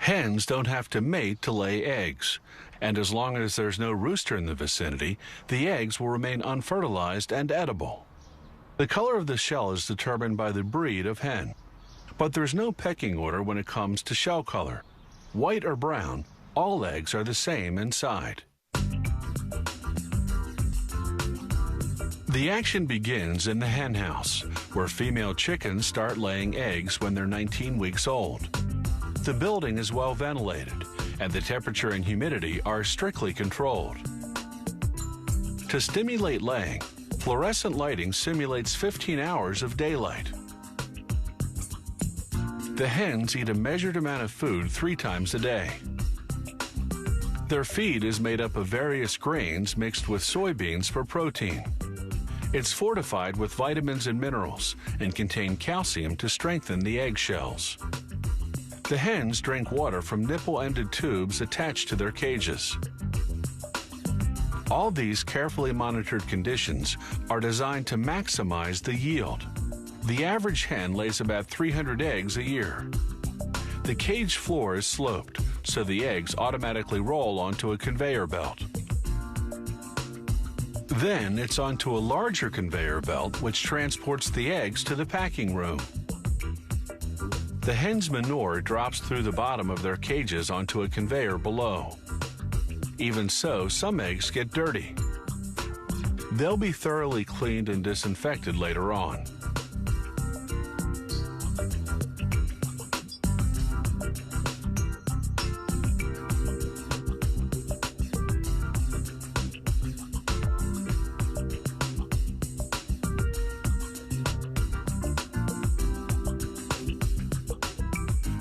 Hens don't have to mate to lay eggs, and as long as there's no rooster in the vicinity, the eggs will remain unfertilized and edible. The color of the shell is determined by the breed of hen, but there's no pecking order when it comes to shell color. White or brown, all eggs are the same inside. The action begins in the hen house, where female chickens start laying eggs when they're 19 weeks old. The building is well ventilated, and the temperature and humidity are strictly controlled. To stimulate laying, fluorescent lighting simulates 15 hours of daylight. The hens eat a measured amount of food 3 times a day. Their feed is made up of various grains mixed with soybeans for protein. It's fortified with vitamins and minerals and contains calcium to strengthen the eggshells. The hens drink water from nipple-ended tubes attached to their cages. All these carefully monitored conditions are designed to maximize the yield. The average hen lays about 300 eggs a year. The cage floor is sloped, so the eggs automatically roll onto a conveyor belt. Then it's onto a larger conveyor belt which transports the eggs to the packing room. The hen's manure drops through the bottom of their cages onto a conveyor below. Even so, some eggs get dirty. They'll be thoroughly cleaned and disinfected later on.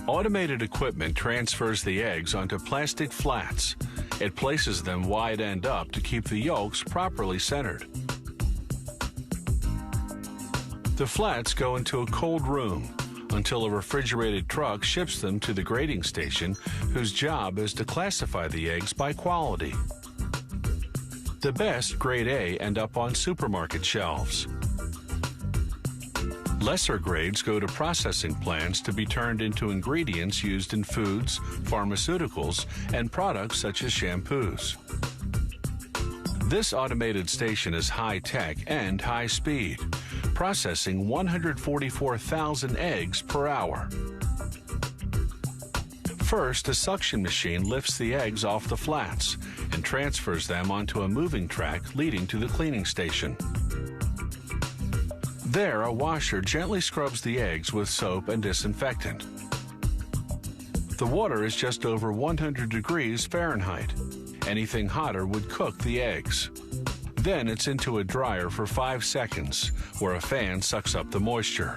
Automated equipment transfers the eggs onto plastic flats. It places them wide end up to keep the yolks properly centered. The flats go into a cold room until a refrigerated truck ships them to the grading station, whose job is to classify the eggs by quality. The best, grade A, end up on supermarket shelves. Lesser grades go to processing plants to be turned into ingredients used in foods, pharmaceuticals, and products such as shampoos. This automated station is high-tech and high-speed, processing 144,000 eggs per hour. First, a suction machine lifts the eggs off the flats and transfers them onto a moving track leading to the cleaning station. There, a washer gently scrubs the eggs with soap and disinfectant. The water is just over 100 degrees Fahrenheit. Anything hotter would cook the eggs. Then it's into a dryer for 5 seconds, where a fan sucks up the moisture.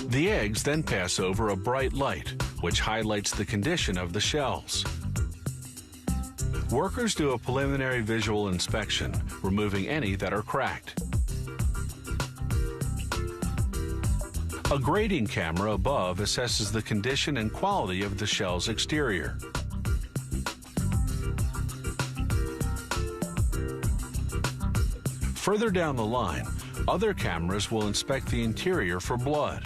The eggs then pass over a bright light, which highlights the condition of the shells. Workers do a preliminary visual inspection, removing any that are cracked. A grading camera above assesses the condition and quality of the shell's exterior. Further down the line, other cameras will inspect the interior for blood.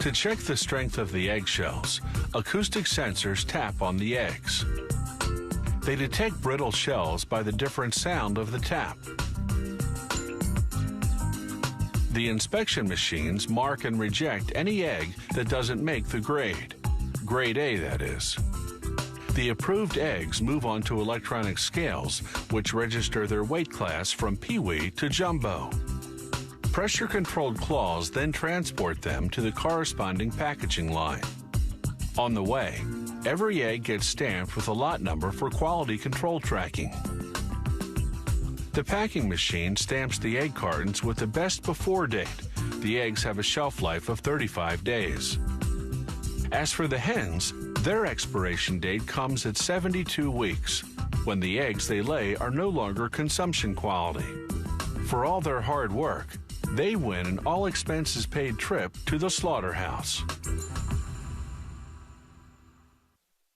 To check the strength of the eggshells, acoustic sensors tap on the eggs. They detect brittle shells by the different sound of the tap. The inspection machines mark and reject any egg that doesn't make the grade. Grade A, that is. The approved eggs move on to electronic scales, which register their weight class from peewee to jumbo. Pressure-controlled claws then transport them to the corresponding packaging line. On the way, every egg gets stamped with a lot number for quality control tracking. The packing machine stamps the egg cartons with the best before date. The eggs have a shelf life of 35 days. As for the hens, their expiration date comes at 72 weeks, when the eggs they lay are no longer consumption quality. For all their hard work, they win an all-expenses-paid trip to the slaughterhouse.